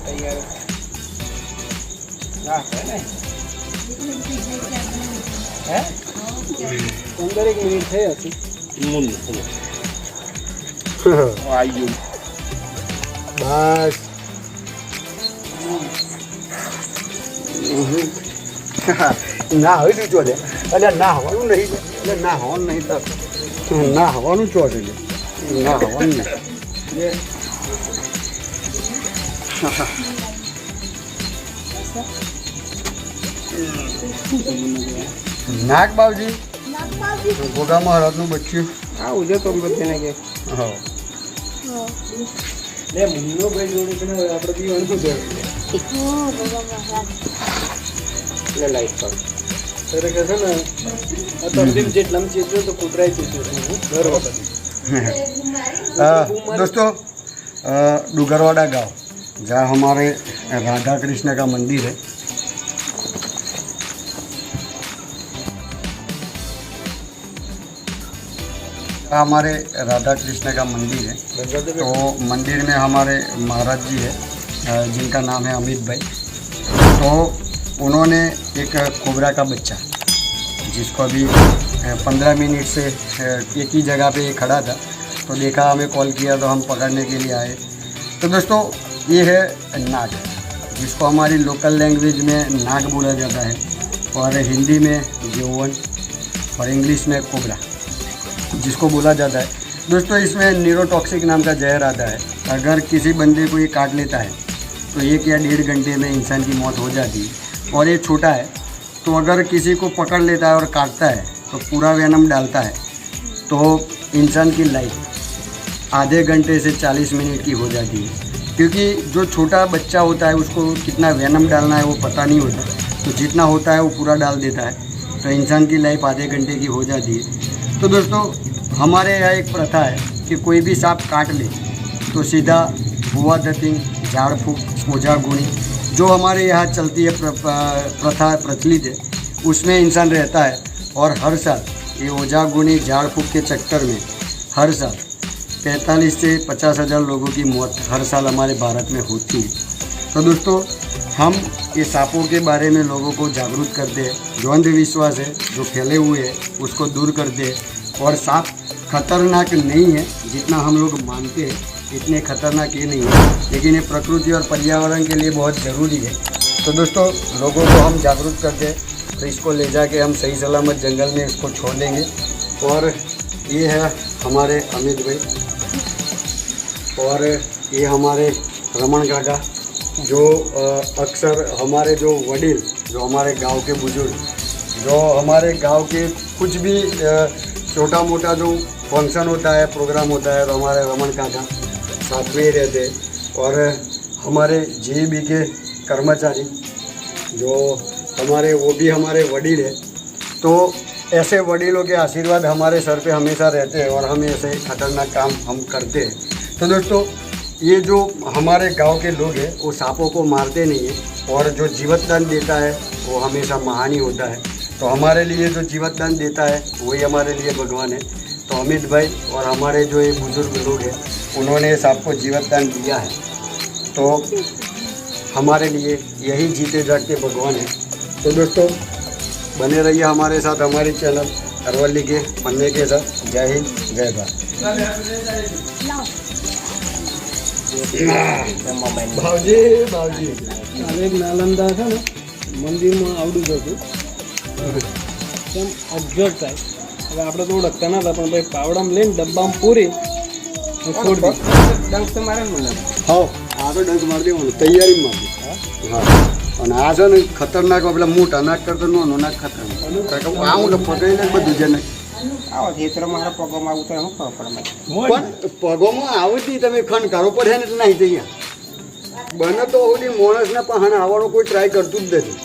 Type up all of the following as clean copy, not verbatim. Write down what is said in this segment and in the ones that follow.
તૈયાર હે 15 મિનિટ થઈ હતી આવી ગયું બસ ના હવે શું ચો છે એટલે ના હવાનું નહીં એટલે ના હવાનું નહીં તો ના હવાનું ચો છે ના હવાનું નહીં નાગ બાવજી ભોગા મહારાજનું બચ્યું હા ઉજે તો બધાને કે હા લે મુન્નો ભાઈ જોડે છે ને આપણે દીવાનું શું છે લે લાઈટ પર સર કે છે ને અત્યારે જેટલામ ચેતો તો કુતરાય ચેતો ઘર વખત दोस्तों डुगरवाड़ा गांव जहाँ हमारे राधा कृष्ण का मंदिर है हमारे राधा कृष्ण का मंदिर है तो मंदिर में हमारे महाराज जी है जिनका नाम है अमित भाई। तो उन्होंने एक कोबरा का बच्चा जिसको अभी 15 मिनट से एक ही जगह पे खड़ा था तो देखा, हमें कॉल किया तो हम पकड़ने के लिए आए। तो दोस्तों ये है नाग, जिसको हमारी लोकल लैंग्वेज में नाग बोला जाता है और हिंदी में जौवन और इंग्लिश में कोबरा जिसको बोला जाता है। दोस्तों इसमें न्यूरोटॉक्सिक नाम का जहर आता है। अगर किसी बंदे को ये काट लेता है तो 1 या 1.5 घंटे में इंसान की मौत हो जाती है। और ये छोटा है तो अगर किसी को पकड़ लेता है और काटता है तो पूरा वेनम डालता है तो इंसान की लाइफ आधे घंटे से 40 मिनट की हो जाती है। क्योंकि जो छोटा बच्चा होता है उसको कितना वेनम डालना है वो पता नहीं होता, तो जितना होता है वो पूरा डाल देता है तो इंसान की लाइफ आधे घंटे की हो जाती है। तो दोस्तों हमारे यहाँ एक प्रथा है कि कोई भी सांप काट ले तो सीधा बुआ दतिंग, झाड़ फूक, ओझा गुणी जो हमारे यहाँ चलती है प्रथा प्रचलित है उसमें इंसान रहता है। और हर साल ये ओझा गुणी झाड़ फूक के चक्कर में हर साल 45 से 50 हज़ार लोगों की मौत हर साल हमारे भारत में होती है। तो दोस्तों हम ये सांपों के बारे में लोगों को जागरूक करते हैं, जो अंधविश्वास है जो फैले हुए हैं उसको दूर करते हैं। और सांप खतरनाक नहीं है जितना हम लोग मानते हैं, इतने खतरनाक ये नहीं है, लेकिन ये प्रकृति और पर्यावरण के लिए बहुत ज़रूरी है। तो दोस्तों लोगों को हम जागरूक करते हैं तो इसको ले जाके हम सही सलामत जंगल में इसको छोड़ देंगे। और ये है हमारे अमित भाई और ये हमारे रमन काका जो अक्सर हमारे जो वडील जो हमारे गांव के बुजुर्ग जो हमारे गांव के कुछ भी छोटा मोटा जो फंक्शन होता है प्रोग्राम होता है तो हमारे रमन काका साथ में ही रहते। और हमारे जीबी के कर्मचारी जो हमारे वो भी हमारे वडील है। तो ऐसे वडीलों के आशीर्वाद हमारे सर पे हमेशा रहते हैं और हम ऐसे खतरनाक काम हम करते हैं। तो दोस्तों ये जो हमारे गांव के लोग हैं वो सांपों को मारते नहीं हैं और जो जीवत दान देता है वो हमेशा महान ही होता है। तो हमारे लिए जो जीवत दान देता है वही हमारे लिए भगवान है। तो अमित भाई और हमारे जो ये बुजुर्ग लोग हैं उन्होंने सांप को जीवत दान दिया है, तो हमारे लिए यही जीते जागते भगवान है। तो दोस्तों बने रहिए हमारे साथ, हमारे चैनल अरवली के पन्ने के साथ। जय हिंद, जय भारत। भावजी भावजी एक नालंदा था ना मंदिर में आवड़ू હતું તેમ અબ્ઝર્વ થાય। હવે આપણે તો ઓળખતા નતા પણ ભાઈ પાવડામાં લઈને ડબ્બામાં પૂરી છોડ દે ડંક તો મારે ને હા આ તો ડંક મારી દેવાનું તૈયારી મારી હા। અને આ છે ને ખતરનાક પેલા મોટા નાક કરતો નાનો નાક ખતરનાક આવું તો પકડીને બધું છે ને આવો ખેતર મારા પગોમાં આવું તો શું ખબર પડે પણ પગોમાં આવતી તમે ખણકારો પડે ને એટલે નહીં તૈયાર બને તો ઓલી માણસના પણ આવવાનો કોઈ ટ્રાય કરતું જ નથી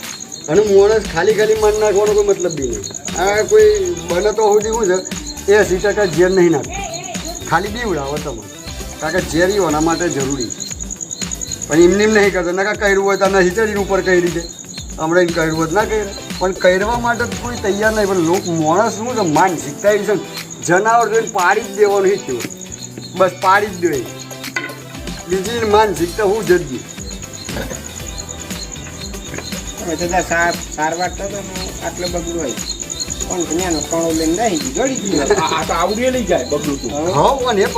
અને માણસ ખાલી ખાલી મારી નાખવાનો કોઈ મતલબ બી નહીં। આ કોઈ બને તો સુધી શું છે 80% ઝેર નહીં નાખતું, ખાલી બીવડાવો તમે કારણ કે ઝેર એના માટે જરૂરી છે। પણ એમને એમ નહીં કરતો ના કર્યું હોય તો નથી ચડીને ઉપર કઈ રીતે હમણાં કર્યું હોત ના કર્યા પણ કરવા માટે કોઈ તૈયાર નહીં। પણ લોક માણસ શું છે માનસિકતા એવી છે જનાવર જોઈને પાડી જ દેવાનું એ થયું બસ પાડી જ દે. બીજી માનસિકતા હું જડજી સારવાર તો આટલો બગડું હોય પણ જ્ઞાનો કણો લઈને નહીં જોડી ગયું આ તો આવડીએ લઈ જાય બગડું તું. હા પણ એ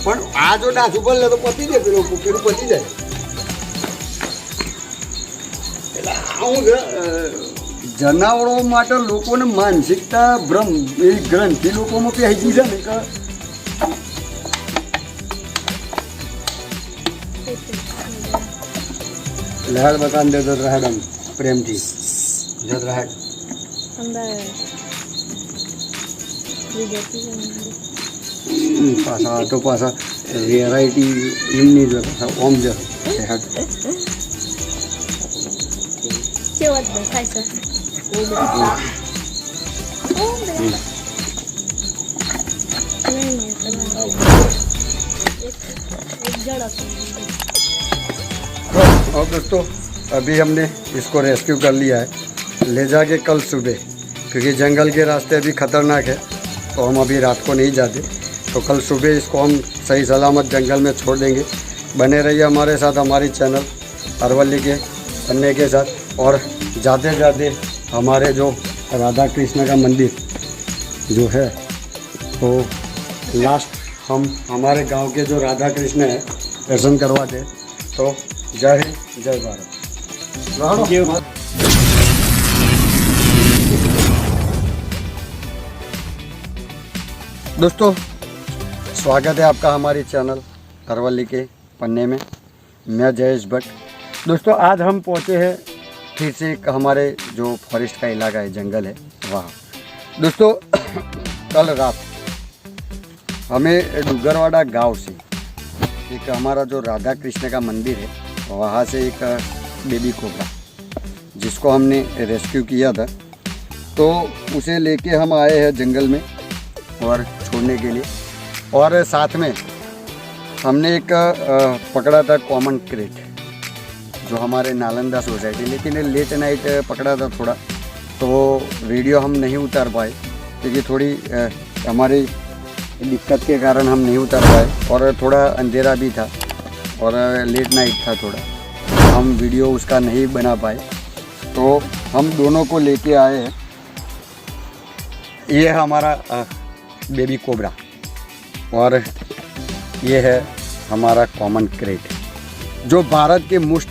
પણ આ જો ડાસ ઉપર લે તો પતી જાય, પેલું પતી જાય. એટલે આવું જનાવરો માટે લોકોને માનસિકતા ભ્રમ એ ગ્રંથિ લોકોમાં પહેરી છે ને કે લહેડ બતાન દે તો રહેડ આમ પ્રેમથી જત રહેડ પાછા આ તો પાછા વેરાયટી એમની જ પાછા ઓમ જ રહેડ और दोस्तों अभी हमने इसको रेस्क्यू कर लिया है, ले जाके कल सुबह, क्योंकि जंगल के रास्ते अभी ख़तरनाक है तो हम अभी रात को नहीं जाते, तो कल सुबह इसको हम सही सलामत जंगल में छोड़ देंगे। बने रहिए हमारे साथ, हमारी चैनल अरवली के पन्ने के साथ। और जाते जाते हमारे जो राधा कृष्ण का मंदिर जो है तो लास्ट हम हमारे गांव के जो राधा कृष्ण है दर्शन करवाते। तो जय हिंद जय भारत। दोस्तों स्वागत है आपका हमारी चैनल अरवली के पन्ने में। मैं जयेश भट्ट। दोस्तों आज हम पहुँचे हैं फिर से एक हमारे जो फॉरेस्ट का इलाका है, जंगल है वहाँ। दोस्तों कल रात हमें डुगरवाड़ा गांव से एक हमारा जो राधा कृष्ण का मंदिर है वहाँ से एक बेबी कोबरा जिसको हमने रेस्क्यू किया था, तो उसे लेके हम आए हैं जंगल में और छोड़ने के लिए। और साथ में हमने एक पकड़ा था कॉमन क्रेट जो हमारे नालंदा सोसाइटी, लेकिन लेट नाइट पकड़ा था थोड़ा, तो वीडियो हम नहीं उतार पाए क्योंकि थोड़ी हमारी दिक्कत के कारण हम नहीं उतार पाए और थोड़ा अंधेरा भी था और लेट नाइट था थोड़ा, तो हम वीडियो उसका नहीं बना पाए। तो हम दोनों को लेके आए हैं। ये है हमारा बेबी कोबरा और ये है हमारा कॉमन क्रेट, जो भारत के मुष्ट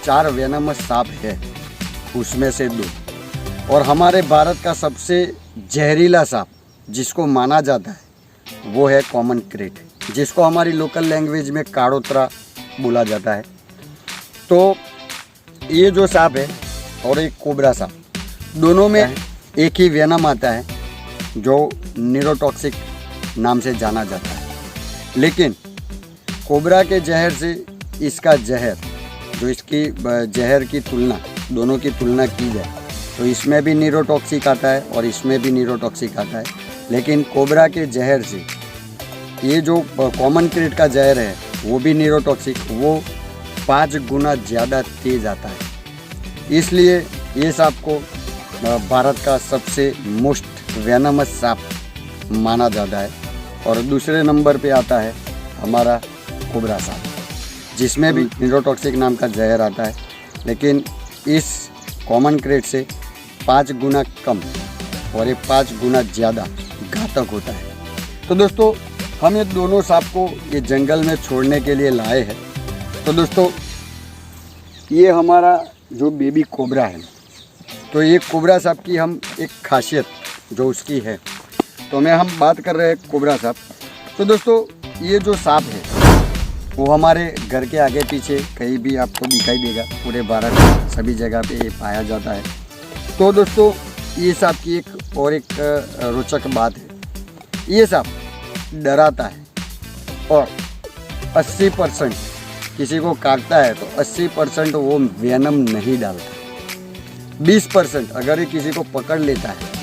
4 वेनमस सांप है उसमें से 2, और हमारे भारत का सबसे जहरीला सांप जिसको माना जाता है वो है कॉमन क्रेट, जिसको हमारी लोकल लैंग्वेज में काड़ोत्रा बोला जाता है। तो ये जो सांप है और एक कोबरा सांप, दोनों में एक ही वेनम आता है जो न्यूरोटॉक्सिक नाम से जाना जाता है। लेकिन कोबरा के जहर से इसका जहर, जो इसकी जहर की तुलना, दोनों की तुलना की जाए तो इसमें भी न्यूरोटॉक्सिक आता है और इसमें भी न्यूरोटॉक्सिक आता है। लेकिन कोबरा के जहर से ये जो कॉमन क्रेट का जहर है वो भी न्यूरोटॉक्सिक, वो 5 गुना ज़्यादा तेज आता है। इसलिए ये सांप को भारत का सबसे मोस्ट वेनमस सांप माना जाता है। और दूसरे नंबर पे आता है हमारा कोबरा सांप, जिसमें भी न्यूरोटॉक्सिक नाम का जहर आता है, लेकिन इस कॉमन क्रेट से 5 गुना कम और ये 5 गुना ज़्यादा घातक होता है। तो दोस्तों हम ये दोनों सांप को ये जंगल में छोड़ने के लिए लाए हैं। तो दोस्तों ये हमारा जो बेबी कोबरा है, तो ये कोबरा सांप की हम एक खासियत जो उसकी है, तो मैं हम बात कर रहे हैं कोबरा सांप। तो दोस्तों ये जो सांप है वो हमारे घर के आगे पीछे कहीं भी आपको दिखाई देगा, पूरे भारत में सभी जगह पे ये पाया जाता है। तो दोस्तों ये सांप की एक और एक रोचक बात है, ये सांप डराता है और 80% किसी को काटता है तो 80% वो वेनम नहीं डालता। 20% अगर ये किसी को पकड़ लेता है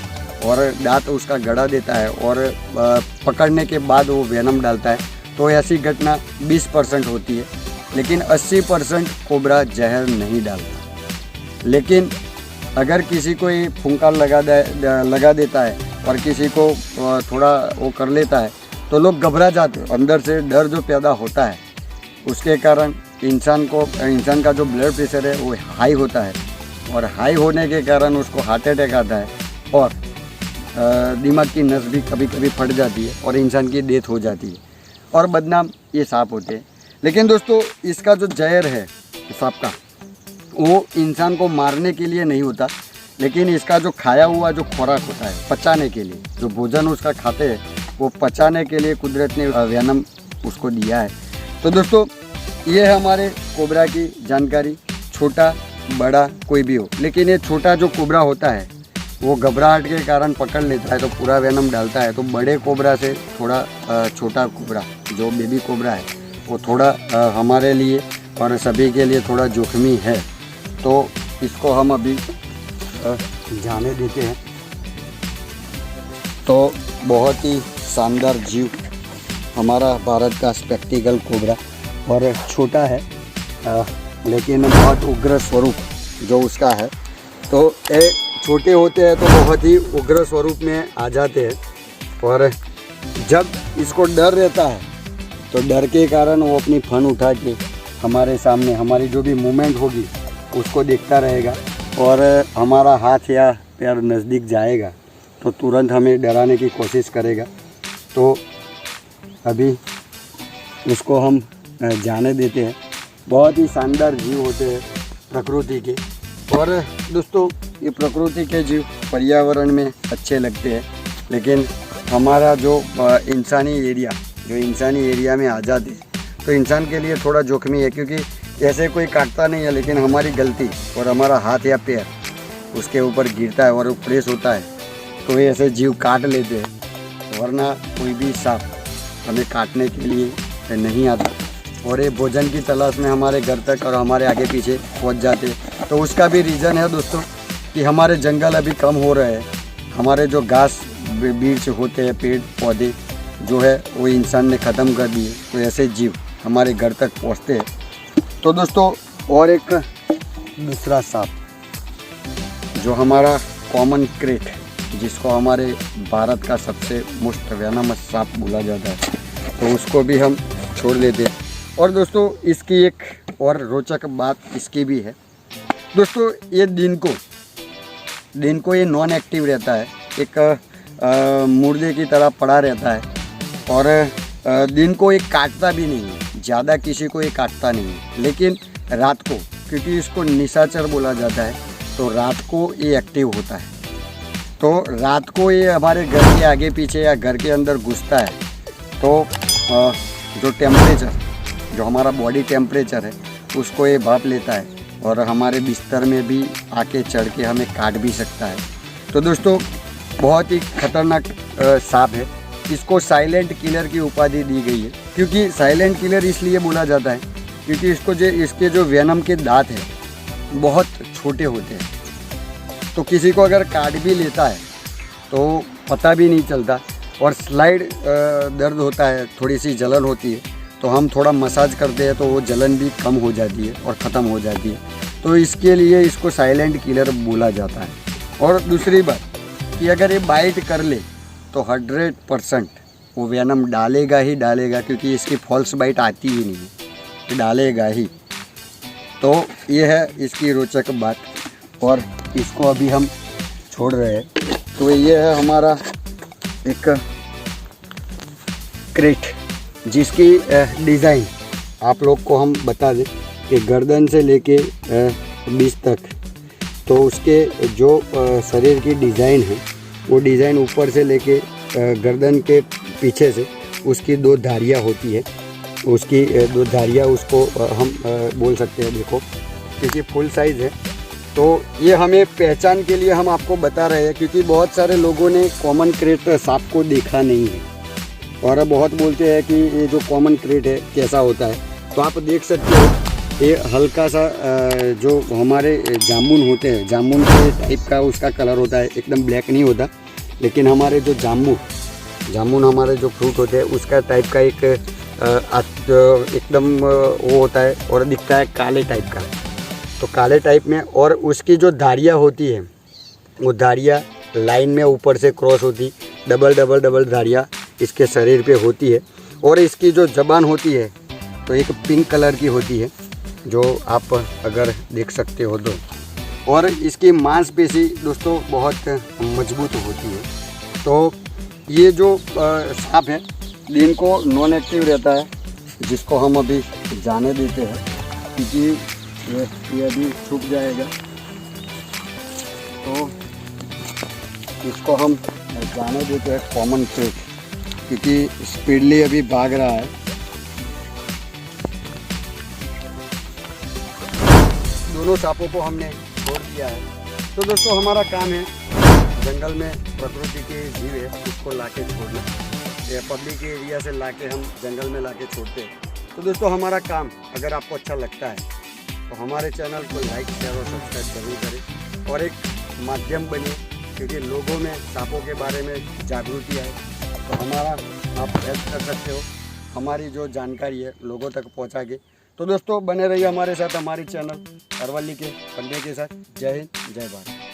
और दांत उसका गड़ा देता है और पकड़ने के बाद वो वेनम डालता है, तो ऐसी घटना 20% होती है। लेकिन 80% कोबरा जहर नहीं डालता। लेकिन अगर किसी को ये फुंकार लगा देता है और किसी को थोड़ा वो कर लेता है तो लोग घबरा जाते हैं। अंदर से डर जो पैदा होता है उसके कारण इंसान का जो ब्लड प्रेशर है वो हाई होता है, और हाई होने के कारण उसको हार्ट अटैक आता है, और दिमाग की नस भी कभी कभी फट जाती है और इंसान की डेथ हो जाती है, और बदनाम ये सांप होते हैं। लेकिन दोस्तों इसका जो जहर है सांप का, वो इंसान को मारने के लिए नहीं होता, लेकिन इसका जो खाया हुआ जो खुराक होता है पचाने के लिए, जो भोजन उसका खाते हैं वो पचाने के लिए कुदरत ने वेनम उसको दिया है। तो दोस्तों ये है हमारे कोबरा की जानकारी, छोटा बड़ा कोई भी हो। लेकिन ये छोटा जो कोबरा होता है वो घबराहट के कारण पकड़ लेता है तो पूरा वेनम डालता है। तो बड़े कोबरा से थोड़ा छोटा कोबरा जो बेबी कोबरा है वो थोड़ा हमारे लिए और सभी के लिए थोड़ा जोखिमी है। तो इसको हम अभी जाने देते हैं। तो बहुत ही शानदार जीव हमारा भारत का स्पेक्टिकल कोबरा, और छोटा है लेकिन बहुत उग्र स्वरूप जो उसका है। तो ये छोटे होते हैं तो बहुत ही उग्र स्वरूप में आ जाते हैं, और जब इसको डर रहता है तो डर के कारण वो अपनी फन उठा के हमारे सामने हमारी जो भी मूवमेंट होगी उसको देखता रहेगा, और हमारा हाथ या पैर नज़दीक जाएगा तो तुरंत हमें डराने की कोशिश करेगा। तो अभी उसको हम जाने देते हैं। बहुत ही शानदार जीव होते हैं प्रकृति के, और दोस्तों ये प्रकृति के जीव पर्यावरण में अच्छे लगते हैं, लेकिन हमारा जो इंसानी एरिया में आ जाते हैं तो इंसान के लिए थोड़ा जोखिमी है, क्योंकि ऐसे कोई काटता नहीं है, लेकिन हमारी गलती और हमारा हाथ या पैर उसके ऊपर गिरता है और वो प्रेस होता है तो ये ऐसे जीव काट लेते हैं, वरना कोई भी सांप हमें काटने के लिए नहीं आता, और ये भोजन की तलाश में हमारे घर तक और हमारे आगे पीछे पहुंच जाते हैं। तो उसका भी रीज़न है दोस्तों कि हमारे जंगल अभी कम हो रहे हैं, हमारे जो घास बीज होते हैं पेड़ पौधे जो है वो इंसान ने ख़त्म कर दिए, तो ऐसे जीव हमारे घर तक पहुंचते हैं। तो दोस्तों और एक दूसरा सांप जो हमारा कॉमन क्रेट, जिसको हमारे भारत का सबसे मोस्ट वेनमस सांप बोला जाता है, तो उसको भी हम छोड़ देते हैं। और दोस्तों इसकी एक और रोचक बात इसकी भी है दोस्तों, ये दिन को ये नॉन एक्टिव रहता है, एक मुर्दे की तरह पड़ा रहता है, और दिन को ये काटता भी नहीं है, ज़्यादा किसी को ये काटता नहीं है। लेकिन रात को, क्योंकि इसको निशाचर बोला जाता है, तो रात को ये एक्टिव होता है। तो रात को ये हमारे घर के आगे पीछे या घर के अंदर घुसता है, तो जो टेम्परेचर, जो हमारा बॉडी टेम्परेचर है उसको ये भाप लेता है, और हमारे बिस्तर में भी आके चढ़ के हमें काट भी सकता है। तो दोस्तों बहुत ही खतरनाक सांप है। इसको साइलेंट किलर की उपाधि दी गई है, क्योंकि साइलेंट किलर इसलिए बोला जाता है क्योंकि इसके जो वेनम के दांत हैं बहुत छोटे होते हैं, तो किसी को अगर काट भी लेता है तो पता भी नहीं चलता, और स्लाइड दर्द होता है, थोड़ी सी जलन होती है, तो हम थोड़ा मसाज करते हैं तो वो जलन भी कम हो जाती है और ख़त्म हो जाती है। तो इसके लिए इसको साइलेंट किलर बोला जाता है। और दूसरी बात कि अगर ये बाइट कर ले तो 100% वो वेनम डालेगा ही डालेगा, क्योंकि इसकी फॉल्स बाइट आती ही नहीं है, डालेगा ही। तो ये है इसकी रोचक बात, और इसको अभी हम छोड़ रहे हैं। तो ये है हमारा एक क्रेट, जिसकी डिज़ाइन आप लोग को हम बता दें कि गर्दन से लेके बीच तक, तो उसके जो शरीर की डिज़ाइन है वो डिज़ाइन ऊपर से लेके गर्दन के पीछे से उसकी 2 धारियाँ होती है, उसकी 2 धारियाँ उसको हम बोल सकते हैं। देखो क्योंकि फुल साइज़ है, तो ये हमें पहचान के लिए हम आपको बता रहे हैं, क्योंकि बहुत सारे लोगों ने कॉमन क्रेट सांप को देखा नहीं है, और बहुत बोलते हैं कि ये जो कॉमन क्रेट है कैसा होता है। तो आप देख सकते हो ये हल्का सा जो हमारे जामुन होते हैं, जामुन के टाइप का उसका कलर होता है, एकदम ब्लैक नहीं होता, लेकिन हमारे जो जामुन हमारे जो फ्रूट होते हैं उसका टाइप का एक एकदम वो होता है, और दिखता है काले टाइप का। तो काले टाइप में, और उसकी जो धारियाँ होती है वो धारियाँ लाइन में ऊपर से क्रॉस होती, डबल धारियाँ इसके शरीर पे होती है। और इसकी जो ज़बान होती है तो एक पिंक कलर की होती है, जो आप अगर देख सकते हो तो। और इसकी मांसपेशी दोस्तों बहुत मजबूत होती है। तो ये जो सांप है दिन को नॉन एक्टिव रहता है, जिसको हम अभी जाने देते हैं क्योंकि ये अभी छुप जाएगा। तो इसको हम जाने देते हैं कॉमन ट्रेक, क्योंकि स्पीडली अभी भाग रहा है। दोनों सांपों को हमने छोड़ दिया है। तो दोस्तों हमारा काम है जंगल में प्रकृति के जीव है उसको लाके छोड़ना। ये पब्लिक एरिया से लाके हम जंगल में लाके छोड़ते हैं। तो दोस्तों हमारा काम अगर आपको अच्छा लगता है तो हमारे चैनल को लाइक शेयर और सब्सक्राइब जरूर करें और एक माध्यम बनिए, क्योंकि लोगों में सांपों के बारे में जागृति आए। तो हमारा आप हेल्प कर सकते हो हमारी जो जानकारी है लोगों तक पहुंचा के। तो दोस्तों बने रहिए हमारे साथ, हमारी चैनल अरवली के पंडे के साथ। जय हिंद, जय भारत।